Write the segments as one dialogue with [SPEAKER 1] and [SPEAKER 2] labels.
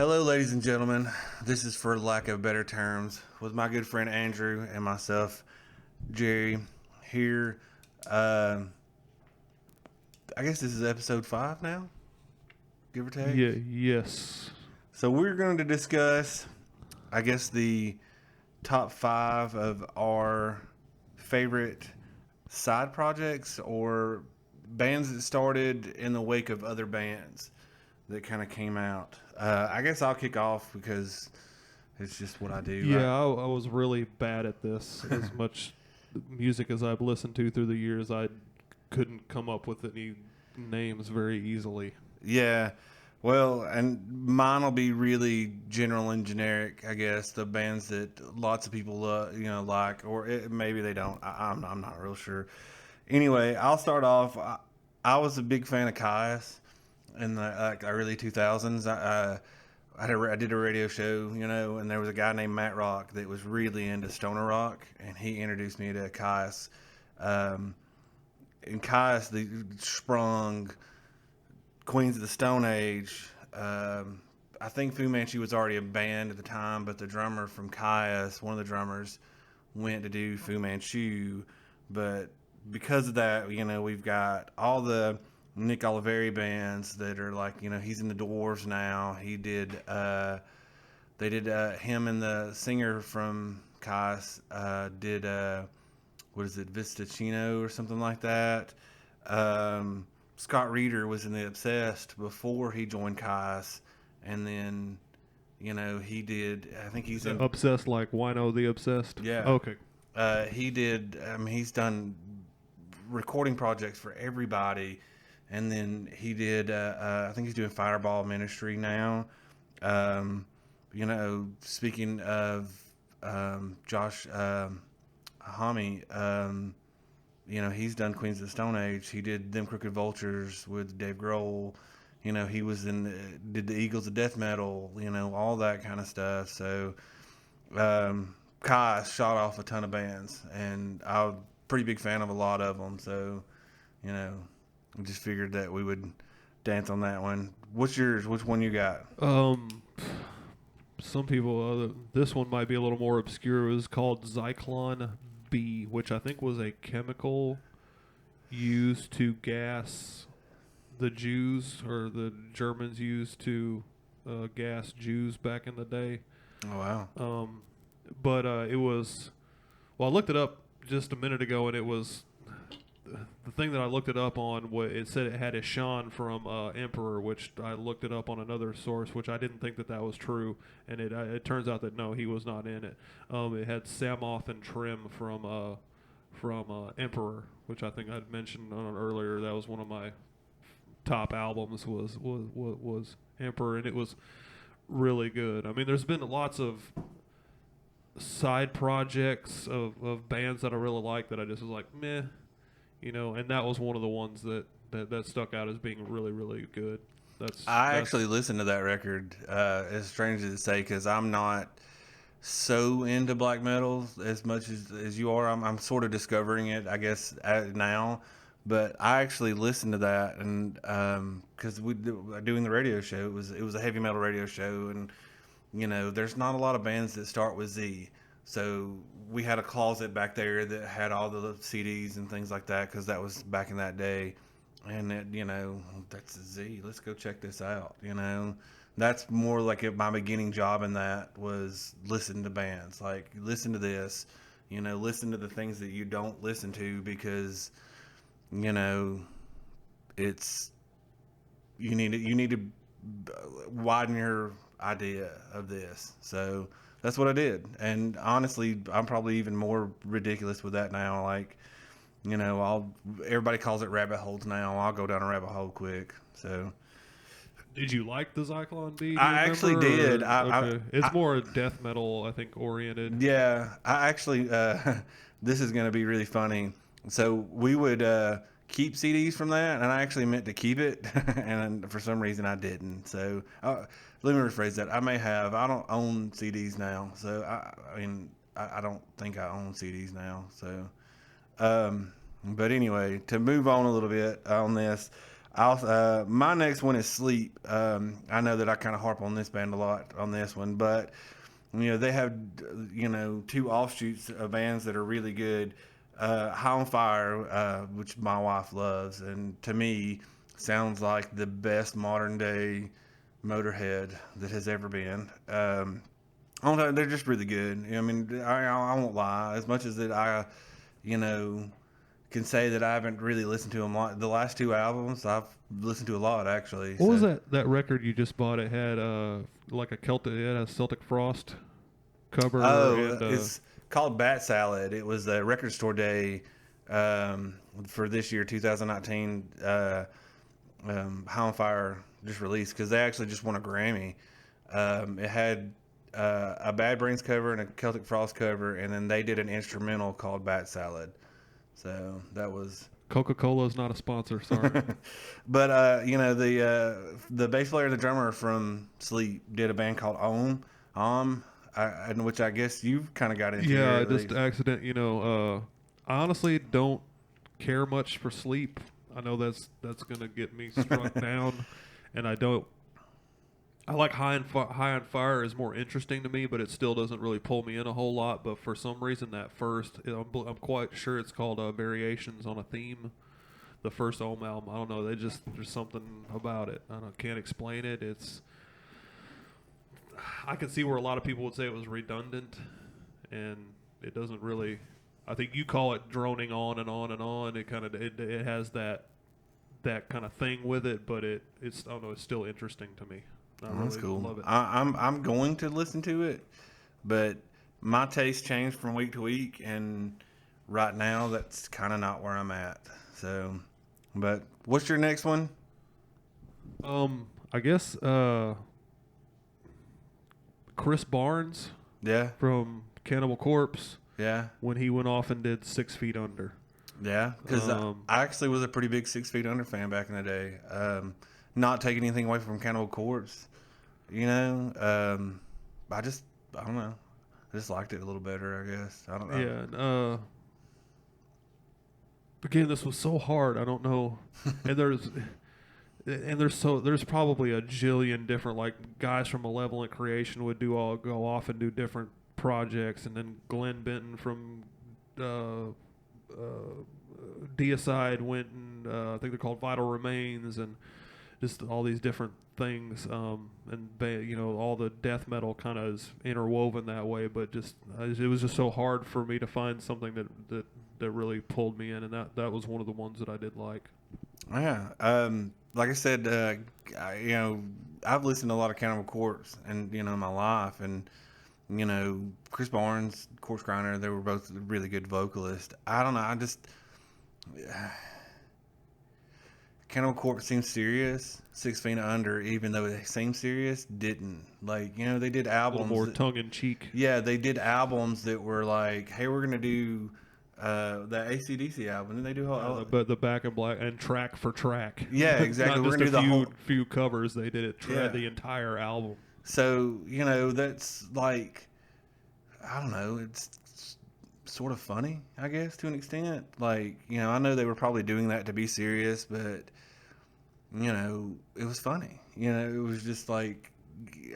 [SPEAKER 1] Hello, ladies and gentlemen. This is, for lack of better terms, with my good friend Andrew and myself, Jerry, here. Uh, I guess this is episode 5 now, give or take.
[SPEAKER 2] Yeah, yes.
[SPEAKER 1] So we're going to discuss, I guess, the top 5 of our favorite side projects or bands that started in the wake of other bands that kind of came out. I guess I'll kick off because it's just what I do.
[SPEAKER 2] Yeah, I was really bad at this. As much music as I've listened to through the years, I couldn't come up with any names very easily.
[SPEAKER 1] Yeah. Well, and mine will be really general and generic, I guess. The bands that lots of people, like, or maybe they don't. I'm not real sure. Anyway, I'll start off. I was a big fan of Caius in the early 2000s. I did a radio show, and there was a guy named Matt Rock that was really into stoner rock, and he introduced me to Caius. Um, and Caius, the sprung Queens of the Stone Age. I think Fu Manchu was already a band at the time, but the drummer from Caius, one of the drummers, went to do Fu Manchu. But because of that, we've got all the Nick Oliveri bands that are like, he's in the Dwarves now. They did him and the singer from Caius did what is it, Vistacino or something like that. Scott Reeder was in the Obsessed before he joined Caius, and then he did. I think he's in
[SPEAKER 2] Obsessed like Wino the Obsessed?
[SPEAKER 1] Yeah.
[SPEAKER 2] Okay.
[SPEAKER 1] He did. He's done recording projects for everybody, and then he did. I think he's doing Fireball Ministry now. Speaking of Josh Homme, he's done Queens of the Stone Age. He did Them Crooked Vultures with Dave Grohl. He was did the Eagles of Death Metal. All that kind of stuff. So, Kai shot off a ton of bands, and I'm a pretty big fan of a lot of them. So, we just figured that we would dance on that one. What's yours? Which one you got?
[SPEAKER 2] Some people, this one might be a little more obscure. It was called Zyklon B, which I think was a chemical used to gas the Jews, or the Germans used to gas Jews back in the day.
[SPEAKER 1] Oh, wow.
[SPEAKER 2] But it was, well, I looked it up just a minute ago, and it was, the thing that I looked it up on, it said it had Ishan from Emperor, which I looked it up on another source, which I didn't think that was true, and it turns out that no, he was not in it. It had Samoth and Trim from Emperor, which I think I'd mentioned on earlier. That was one of my top albums, was Emperor, and it was really good. I mean, there's been lots of side projects of bands that I really like that I just was like, meh. And that was one of the ones that stuck out as being really, really good.
[SPEAKER 1] I actually listened to that record, as strange as it say, because I'm not so into black metal as much as you are. I'm sort of discovering it, I guess, now. But I actually listened to that, and because doing the radio show, it was a heavy metal radio show, and there's not a lot of bands that start with Z. So we had a closet back there that had all the CDs and things like that, because that was back in that day. And that's a Z. Let's go check this out. That's more like my beginning job in that was listen to bands. Like, listen to this. Listen to the things that you don't listen to, because it's you need to widen your idea of this. So that's what I did. And honestly, I'm probably even more ridiculous with that now. Like, everybody calls it rabbit holes now. I'll go down a rabbit hole quick. So,
[SPEAKER 2] did you like the Zyklon B?
[SPEAKER 1] I actually did.
[SPEAKER 2] It's more death metal, I think, oriented.
[SPEAKER 1] Yeah, I actually. This is going to be really funny. So we would keep CDs from that, and I actually meant to keep it, and for some reason I didn't. So let me rephrase that. I don't own CDs now. So I don't think I own CDs now. So. But anyway, to move on a little bit on this, My next one is Sleep. I know that I kind of harp on this band a lot on this one, but they have two offshoots of bands that are really good. High on Fire, which my wife loves, and to me sounds like the best modern day Motorhead that has ever been. I don't know, they're just really good. I mean, I won't lie. As much as that you know, can say that I haven't really listened to them. The last two albums I've listened to a lot actually.
[SPEAKER 2] What was
[SPEAKER 1] So,
[SPEAKER 2] that record you just bought? It had like a Celtic, it had a Celtic Frost cover
[SPEAKER 1] oh,
[SPEAKER 2] and
[SPEAKER 1] it's called Bat Salad. It was the record store day for this year, 2019. High on Fire just released because they actually just won a Grammy. It had a Bad Brains cover and a Celtic Frost cover, and then they did an instrumental called Bat Salad. So that was.
[SPEAKER 2] Coca-Cola is not a sponsor, sorry.
[SPEAKER 1] But the bass player and the drummer from Sleep did a band called which I guess you've kind of got into.
[SPEAKER 2] Yeah,
[SPEAKER 1] Here
[SPEAKER 2] I
[SPEAKER 1] at
[SPEAKER 2] just
[SPEAKER 1] least.
[SPEAKER 2] accident. I honestly don't care much for Sleep. I know that's gonna get me struck down, and I don't. I like High on Fire is more interesting to me, but it still doesn't really pull me in a whole lot. But for some reason, that first, I'm quite sure it's called Variations on a Theme. The first Ohm album, I don't know. There's something about it. Can't explain it. I can see where a lot of people would say it was redundant, and it doesn't really. I think you call it droning on and on and on. It has that kind of thing with it, but it's I don't know. It's still interesting to me. I
[SPEAKER 1] Oh, that's
[SPEAKER 2] really
[SPEAKER 1] cool.
[SPEAKER 2] love it.
[SPEAKER 1] I'm going to listen to it, but my taste changed from week to week, and right now that's kind of not where I'm at. So, but what's your next one?
[SPEAKER 2] I guess Chris Barnes
[SPEAKER 1] Yeah,
[SPEAKER 2] from Cannibal Corpse
[SPEAKER 1] yeah,
[SPEAKER 2] when he went off and did 6 Feet Under.
[SPEAKER 1] yeah. Because I actually was a pretty big 6 Feet Under fan back in the day. Not taking anything away from Cannibal Corpse, I don't know. I just liked it a little better, I guess. I don't know.
[SPEAKER 2] Yeah. Again, this was so hard. I don't know. and there's probably a jillion different, like, guys from Malevolent Creation would go off and do different projects, and then Glenn Benton from Deicide went and I think they're called Vital Remains, and just all these different things, all the death metal kind of is interwoven that way. But it was just so hard for me to find something that really pulled me in, and that was one of the ones that I did like.
[SPEAKER 1] Yeah. Like I said, I've listened to a lot of Cannibal Corpse, and in my life, and Chris Barnes, Corpse Grinder, they were both really good vocalists. I don't know. I just Cannibal Corpse seems serious. 6 Feet Under, even though it seemed serious, didn't. Like, they did
[SPEAKER 2] A
[SPEAKER 1] albums.
[SPEAKER 2] little more tongue in cheek.
[SPEAKER 1] Yeah, they did albums that were like, hey, we're gonna do the AC/DC album, and they do
[SPEAKER 2] But the Back in Black and track for track.
[SPEAKER 1] Yeah, exactly.
[SPEAKER 2] Not
[SPEAKER 1] We're
[SPEAKER 2] just
[SPEAKER 1] gonna do the
[SPEAKER 2] few covers. They did it
[SPEAKER 1] Yeah.
[SPEAKER 2] the entire album.
[SPEAKER 1] So that's like, I don't know. It's sort of funny, I guess, to an extent. Like, I know they were probably doing that to be serious, but it was funny. It was just like,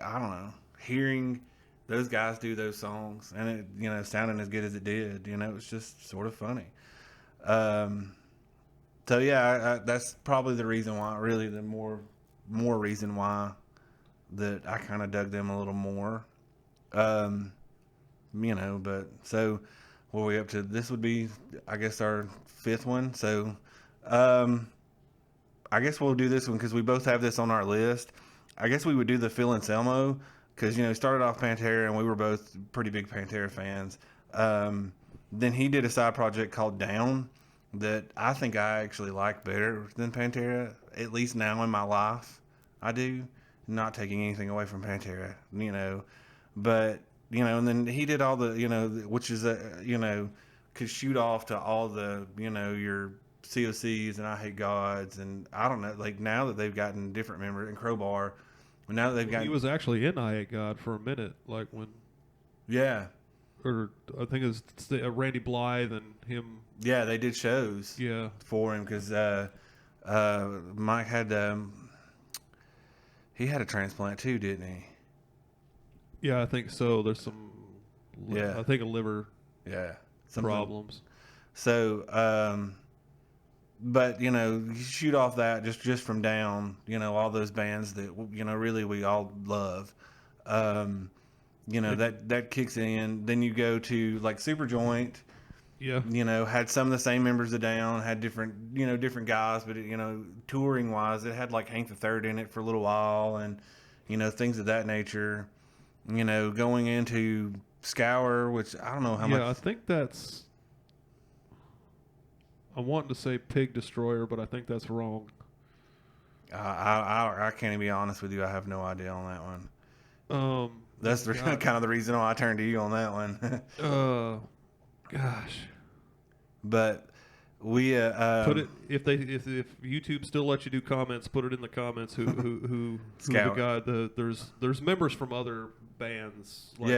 [SPEAKER 1] I don't know, hearing those guys do those songs and it, sounding as good as it did. It was just sort of funny. So yeah, that's probably the reason why. Really, the more reason why that I kind of dug them a little more. But so what are we up to? This would be, I guess, our fifth one. So, I guess we'll do this one because we both have this on our list. I guess we would do the Phil Anselmo because he started off Pantera and we were both pretty big Pantera fans. Then he did a side project called Down that I think I actually like better than Pantera, at least now in my life. I do, not taking anything away from Pantera, but and then he did all the which is could shoot off to all the your COCs and I Hate Gods, and I don't know, like now that they've gotten different members and Crowbar, now that they've gotten,
[SPEAKER 2] He was actually in I Hate God for a minute, like when,
[SPEAKER 1] yeah,
[SPEAKER 2] or I think it was Randy Blythe and him.
[SPEAKER 1] yeah, they did shows
[SPEAKER 2] Yeah,
[SPEAKER 1] for him because Mike had he had a transplant too, didn't he?
[SPEAKER 2] Yeah, I think so. There's some,
[SPEAKER 1] Yeah.
[SPEAKER 2] I think, a liver
[SPEAKER 1] Yeah. Something.
[SPEAKER 2] problems.
[SPEAKER 1] So, but you shoot off that just from down, all those bands that really we all love. Um, that kicks in. Then you go to like Superjoint.
[SPEAKER 2] Yeah.
[SPEAKER 1] Had some of the same members of Down, had different guys, but touring wise, it had like Hank the Third in it for a little while, and things of that nature. Going into Scour, which I don't know how much.
[SPEAKER 2] Yeah, I think that's. I'm wanting to say Pig Destroyer, but I think that's wrong.
[SPEAKER 1] I can't even be honest with you. I have no idea on that one. That's
[SPEAKER 2] God.
[SPEAKER 1] kind of the reason why I turned to you on that one.
[SPEAKER 2] Gosh.
[SPEAKER 1] But we
[SPEAKER 2] Put it if YouTube still lets you do comments, put it in the comments. Who the guy? There's members from other bands. Like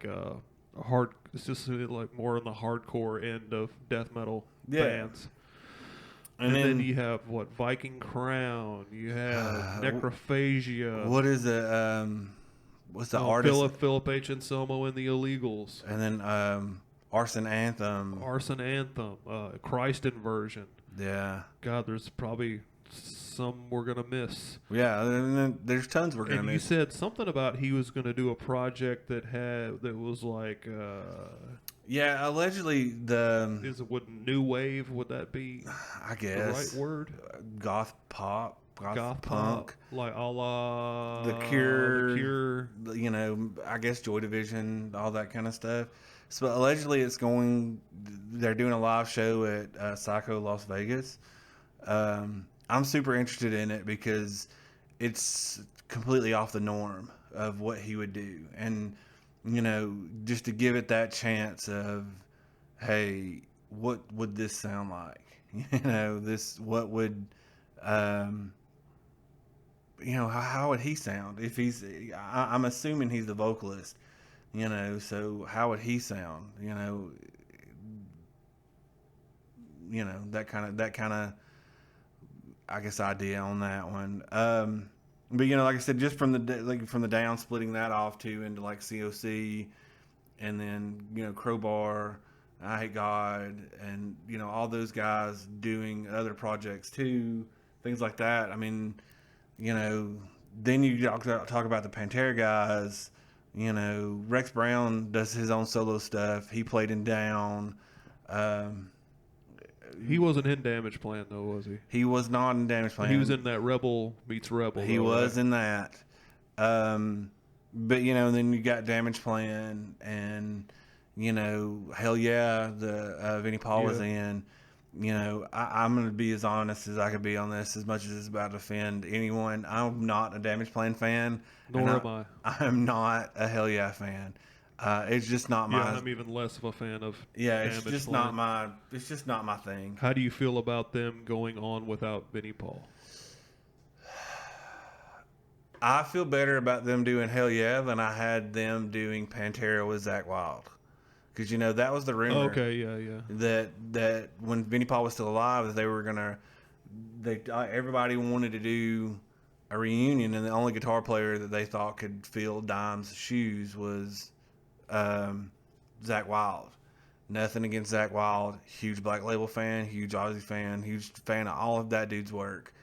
[SPEAKER 1] yeah.
[SPEAKER 2] Hard. It's just like more on the hardcore end of death metal bands. And then you have Viking Crown. You have Necrophagia.
[SPEAKER 1] What is it? What's the artist?
[SPEAKER 2] Philip H. Anselmo and the Illegals.
[SPEAKER 1] And then Arson Anthem.
[SPEAKER 2] Christ Inversion.
[SPEAKER 1] Yeah.
[SPEAKER 2] God, there's probably some we're gonna miss.
[SPEAKER 1] Yeah, and then there's tons we're gonna miss.
[SPEAKER 2] You said something about he was gonna do a project that was like.
[SPEAKER 1] Yeah, allegedly
[SPEAKER 2] would new wave? Would that be?
[SPEAKER 1] I guess
[SPEAKER 2] the right word.
[SPEAKER 1] Goth pop. Goth punk,
[SPEAKER 2] pop, like a la
[SPEAKER 1] The Cure. I guess Joy Division, all that kind of stuff. So allegedly, they're doing a live show at Psycho Las Vegas. I'm super interested in it because it's completely off the norm of what he would do, and just to give it that chance of, hey, what would this sound like? What would how would he sound if I'm assuming he's the vocalist, so how would he sound? That kind of I guess idea on that one. But like I said, just from the Down, splitting that off too into like COC, and then Crowbar, I Hate God, and all those guys doing other projects too, things like that. I mean, then you talk about the Pantera guys. Rex Brown does his own solo stuff. He played in Down.
[SPEAKER 2] He wasn't in Damage Plan though, was he?
[SPEAKER 1] He was not in Damage Plan.
[SPEAKER 2] He was in that Rebel Meets Rebel.
[SPEAKER 1] He was in that. But then you got Damage Plan, and Hell Yeah, the Vinnie Paul was in. I'm going to be as honest as I could be on this, as much as it's about to offend anyone. I'm not a Damage Plan fan.
[SPEAKER 2] Nor am I.
[SPEAKER 1] I'm not a Hell Yeah fan. It's just not my.
[SPEAKER 2] Yeah, I'm even less of a fan of.
[SPEAKER 1] Yeah,
[SPEAKER 2] Damage
[SPEAKER 1] it's just
[SPEAKER 2] Plan.
[SPEAKER 1] not my. It's just not my thing.
[SPEAKER 2] How do you feel about them going on without Vinnie Paul?
[SPEAKER 1] I feel better about them doing Hell Yeah than I had them doing Pantera with Zakk Wylde. Because that was the rumor.
[SPEAKER 2] Okay, yeah.
[SPEAKER 1] That when Vinnie Paul was still alive, that they were gonna, everybody wanted to do a reunion, and the only guitar player that they thought could fill Dime's shoes was Zakk Wylde. Nothing against Zakk Wylde. Huge Black Label fan, huge Ozzy fan, huge fan of all of that dude's work.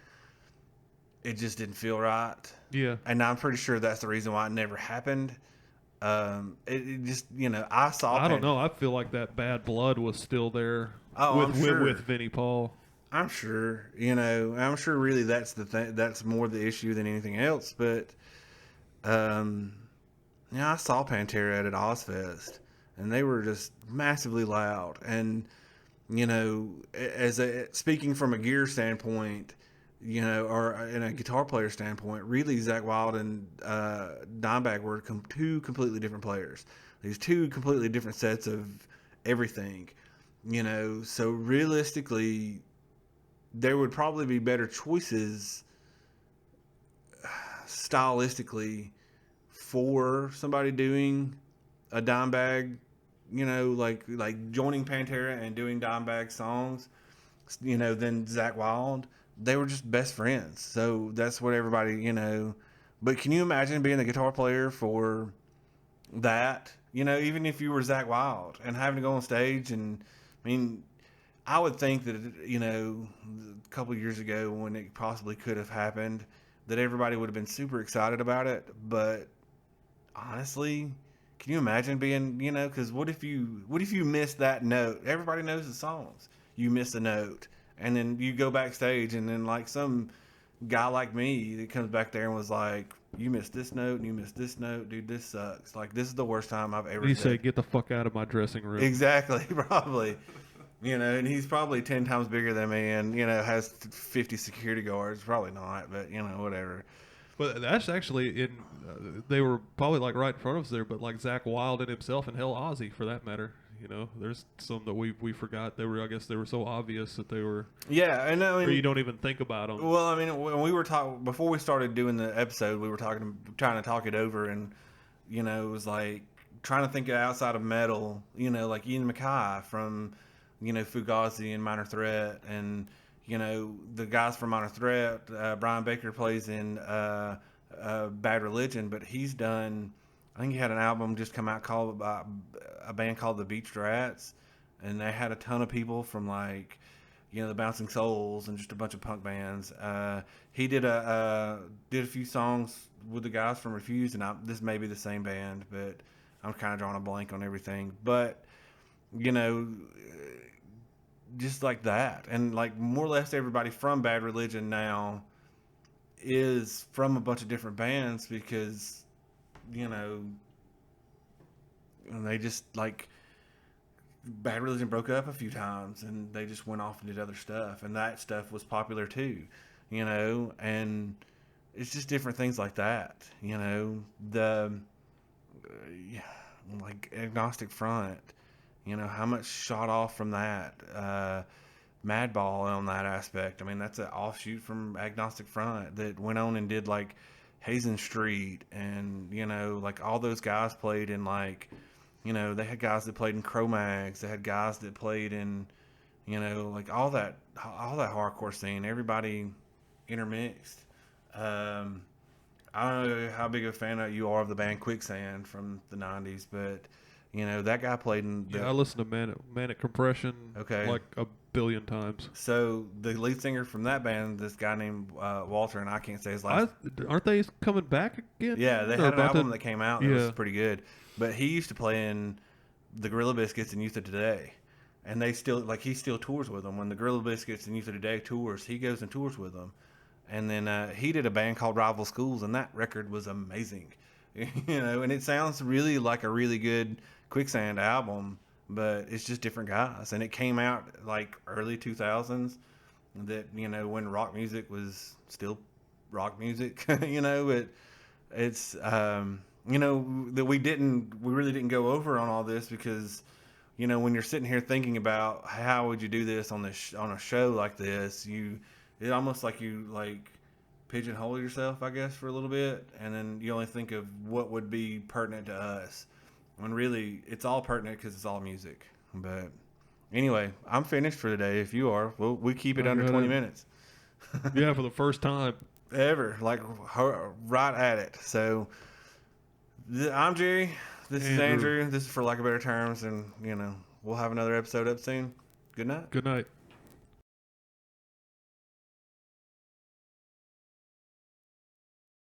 [SPEAKER 1] It just didn't feel right.
[SPEAKER 2] Yeah.
[SPEAKER 1] And I'm pretty sure that's the reason why it never happened. It just, I saw.
[SPEAKER 2] I don't know. I feel like that bad blood was still there.
[SPEAKER 1] I'm sure.
[SPEAKER 2] With Vinnie Paul.
[SPEAKER 1] I'm sure. I'm sure. Really, that's the thing. That's more the issue than anything else. But, I saw Pantera at Ozfest, and they were just massively loud. And speaking from a gear standpoint, or in a guitar player standpoint, really Zakk Wylde and Dimebag were two completely different players. These two completely different sets of everything. So realistically, there would probably be better choices stylistically for somebody doing a Dimebag, like joining Pantera and doing Dimebag songs. than Zach Wild. They were just best friends. So that's what everybody. But can you imagine being the guitar player for that? Even if you were Zach Wild and having to go on stage and, I mean, I would think that, a couple of years ago when it possibly could have happened, that everybody would have been super excited about it. But honestly, can you imagine being, because what if you miss that note? Everybody knows the songs. You miss a note, and then you go backstage, and then like some guy like me that comes back there and was like, "You missed this note, and you missed this note, dude. This sucks. Like this is the worst time I've ever."
[SPEAKER 2] You
[SPEAKER 1] said.
[SPEAKER 2] say, "Get the fuck out of my dressing room."
[SPEAKER 1] Exactly, probably. And he's probably 10 times bigger than me, and has 50 security guards. Probably not, but whatever.
[SPEAKER 2] But that's actually in. They were probably like right in front of us there, but like Zach Wild and himself, and hell, Ozzy for that matter. There's some that we forgot. I guess they were so obvious that they were.
[SPEAKER 1] Yeah, and I mean,
[SPEAKER 2] or you don't even think about them.
[SPEAKER 1] Well, I mean, when we were talking before we started doing the episode, we were trying to talk it over, and it was like trying to think outside of metal. Like Ian MacKaye from Fugazi and Minor Threat, and the guys from Minor Threat. Brian Baker plays in Bad Religion, but he's done. I think he had an album just come out called by a band called the Beach Rats, and they had a ton of people from like the Bouncing Souls and just a bunch of punk bands. He did a few songs with the guys from Refused, and this may be the same band, but I'm kind of drawing a blank on everything. But just like that, and like more or less everybody from Bad Religion now is from a bunch of different bands because and they just like Bad Religion broke up a few times and they just went off and did other stuff, and that stuff was popular too, and it's just different things like that, the like Agnostic Front, how much shot off from that, Madball on that aspect. I mean, that's an offshoot from Agnostic Front that went on and did like Hazen Street, and like all those guys played in like they had guys that played in Cro-Mags, they had guys that played in like all that hardcore scene, everybody intermixed. I don't know how big of a fan you are of the band Quicksand from the 90s, but that guy played in
[SPEAKER 2] I listened to Manic Compression like a billion times.
[SPEAKER 1] So the lead singer from that band, this guy named Walter, and I can't say his last.
[SPEAKER 2] Aren't they coming back again?
[SPEAKER 1] Yeah, they had an album that came out that was pretty good. But he used to play in the Gorilla Biscuits and Youth of Today, and they still he still tours with them. When the Gorilla Biscuits and Youth of Today tours, he goes and tours with them. And then he did a band called Rival Schools, and that record was amazing. And it sounds really like a really good Quicksand album, but it's just different guys. And it came out like early 2000s, that when rock music was still rock music. It's that we really didn't go over on all this because when you're sitting here thinking about how would you do this on on a show like this, it almost like you like pigeonhole yourself, I guess, for a little bit, and then you only think of what would be pertinent to us, when really it's all pertinent because it's all music. But anyway, I'm finished for today. If you are, we keep it under 20 minutes.
[SPEAKER 2] Yeah, for the first time
[SPEAKER 1] ever, like right at it. So I'm Jerry. This is Andrew. This is For Lack of Better Terms, and we'll have another episode up soon. Good night.
[SPEAKER 2] Good night.